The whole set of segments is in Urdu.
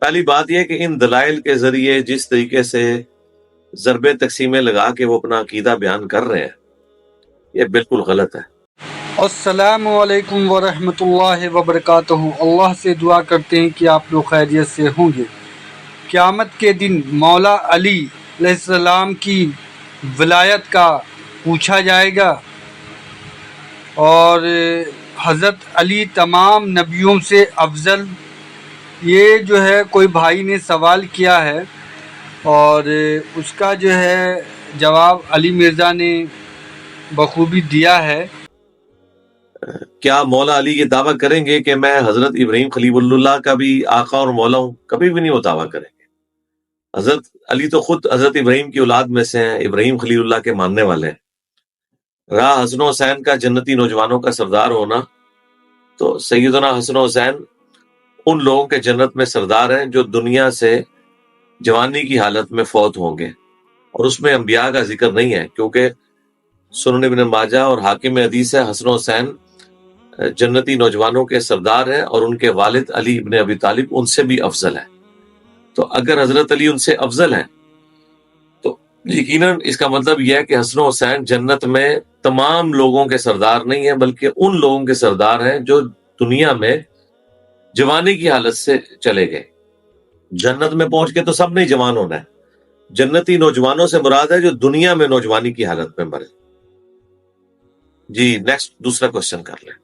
پہلی بات یہ کہ ان دلائل کے ذریعے جس طریقے سے ضرب تقسیمیں لگا کے وہ اپنا عقیدہ بیان کر رہے ہیں یہ بالکل غلط ہے۔ السلام علیکم ورحمۃ اللہ وبرکاتہ۔ اللہ سے دعا کرتے ہیں کہ آپ لوگ خیریت سے ہوں گے۔ قیامت کے دن مولا علی علیہ السلام کی ولایت کا پوچھا جائے گا، اور حضرت علی تمام نبیوں سے افضل، یہ جو ہے کوئی بھائی نے سوال کیا ہے، اور اس کا جو ہے جواب علی مرزا نے بخوبی دیا ہے۔ کیا مولا علی یہ دعویٰ کریں گے کہ میں حضرت ابراہیم خلیل اللہ کا بھی آقا اور مولا ہوں؟ کبھی بھی نہیں وہ دعویٰ کریں گے۔ حضرت علی تو خود حضرت ابراہیم کی اولاد میں سے ہیں، ابراہیم خلیل اللہ کے ماننے والے ہیں۔ رہا حسن و حسین کا جنتی نوجوانوں کا سردار ہونا، تو سیدنا حسن و حسین ان لوگوں کے جنت میں سردار ہیں جو دنیا سے جوانی کی حالت میں فوت ہوں گے، اور اس میں انبیاء کا ذکر نہیں ہے، کیونکہ سنن ابن ماجہ اور حاکم حدیث ہے حسن و حسین جنتی نوجوانوں کے سردار ہیں، اور ان کے والد علی ابن ابی طالب ان سے بھی افضل ہیں۔ تو اگر حضرت علی ان سے افضل ہیں تو یقیناً اس کا مطلب یہ ہے کہ حسن و حسین جنت میں تمام لوگوں کے سردار نہیں ہیں، بلکہ ان لوگوں کے سردار ہیں جو دنیا میں جوانی کی حالت سے چلے گئے۔ جنت میں پہنچ کے تو سب نے جوان ہونا ہے، جنتی نوجوانوں سے مراد ہے جو دنیا میں نوجوانی کی حالت میں مرے۔ جی نیکسٹ دوسرا کوشچن کر لیں۔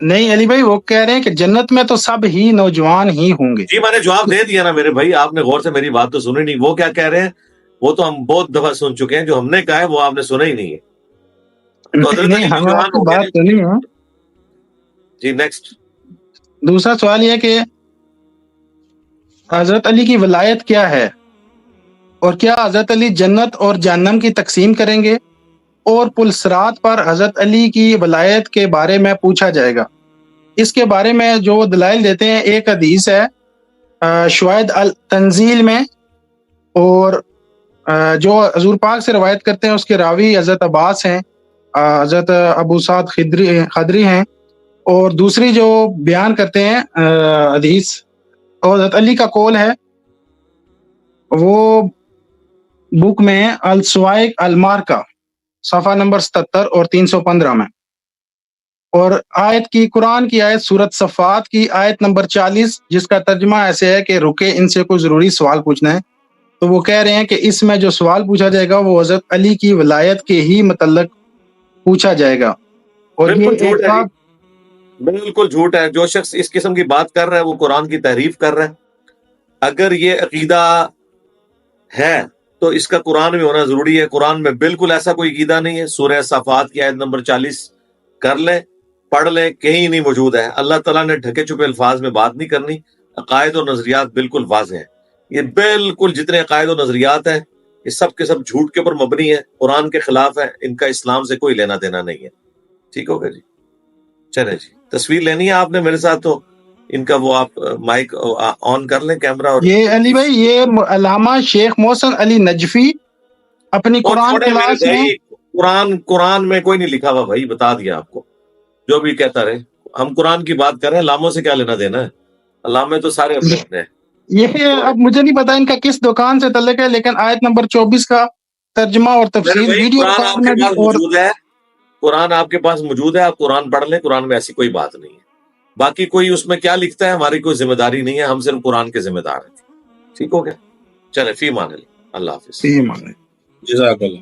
نہیں علی بھائی، وہ کہہ رہے ہیں کہ جنت میں تو سب ہی نوجوان ہی ہوں گے۔ جی میں نے جواب دے دیا نا میرے بھائی، آپ نے غور سے میری بات تو سنی نہیں۔ وہ کیا کہہ رہے ہیں وہ تو ہم بہت دفعہ سن چکے ہیں، جو ہم نے کہا ہے وہ آپ نے سنا ہی نہیں ہے۔ تو حضرت نہیں، علی ہم نوجوان آپ کی ہو گئے۔ بات سنی ہے۔ جی نیکسٹ۔ دوسرا سوال یہ کہ حضرت علی کی ولایت کیا ہے، اور کیا حضرت علی جنت اور جہنم کی تقسیم کریں گے، اور پل صراط پر حضرت علی کی ولایت کے بارے میں پوچھا جائے گا؟ اس کے بارے میں جو وہ دلائل دیتے ہیں، ایک حدیث ہے شواہد التنزیل میں، اور جو حضور پاک سے روایت کرتے ہیں اس کے راوی حضرت عباس ہیں، حضرت ابو سعد خدری ہیں، اور دوسری جو بیان کرتے ہیں حدیث اور حضرت علی کا قول ہے، وہ بک میں السوائق المارکہ صفحہ نمبر 77 اور 315 میں، اور آیت کی قرآن کی آیت سورت صفات کی آیت نمبر 40، جس کا ترجمہ ایسے ہے کہ رکے ان سے کوئی ضروری سوال پوچھنا ہے، تو وہ کہہ رہے ہیں کہ اس میں جو سوال پوچھا جائے گا وہ حضرت علی کی ولایت کے ہی متعلق پوچھا جائے گا۔ اور بالکل یہ جھوٹ ہے، بالکل جھوٹ ہے۔ جو شخص اس قسم کی بات کر رہا ہے وہ قرآن کی تحریف کر رہا ہے۔ اگر یہ عقیدہ ہے تو اس کا قرآن میں ہونا ضروری ہے۔ قرآن میں بالکل ایسا کوئی عقیدہ نہیں ہے۔ سورہ صفات کی آیت نمبر 40 کر لیں، پڑھ لیں، کہیں نہیں موجود ہے۔ اللہ تعالیٰ نے ڈھکے چھپے الفاظ میں بات نہیں کرنی۔ عقائد و نظریات بالکل واضح ہیں۔ یہ بالکل جتنے عقائد و نظریات ہیں یہ سب کے سب جھوٹ کے اوپر مبنی ہے، قرآن کے خلاف ہے، ان کا اسلام سے کوئی لینا دینا نہیں ہے۔ ٹھیک ہوگا جی؟ چلے جی، تصویر لینی ہے آپ نے میرے ساتھ، تو ان کا وہ آپ مائک آن کر لیں، کیمرہ۔ اور یہ علی بھائی، یہ علامہ شیخ محسن علی نجفی اپنی قرآن کلاس میں، قرآن میں کوئی نہیں لکھا ہوا بھائی، بتا دیا آپ کو، جو بھی کہتا رہے۔ ہم قرآن کی بات کر رہے ہیں، علاموں سے کیا لینا دینا ہے؟ علامے تو سارے اپنے اپنے ہیں۔ یہ اب مجھے نہیں پتا ان کا کس دکان سے تعلق ہے، لیکن آیت نمبر 24 کا ترجمہ اور تفسیر ویڈیو قرآن آپ کے پاس اور موجود ہے، قرآن آپ کے پاس موجود ہے، آپ قرآن پڑھ لیں۔ قرآن میں ایسی کوئی بات نہیں ہے۔ باقی کوئی اس میں کیا لکھتا ہے ہماری کوئی ذمہ داری نہیں ہے، ہم صرف قرآن کے ذمہ دار ہیں۔ ٹھیک ہو گیا؟ چلے، فی امان اللہ، اللہ حافظ۔ جزاک اللہ۔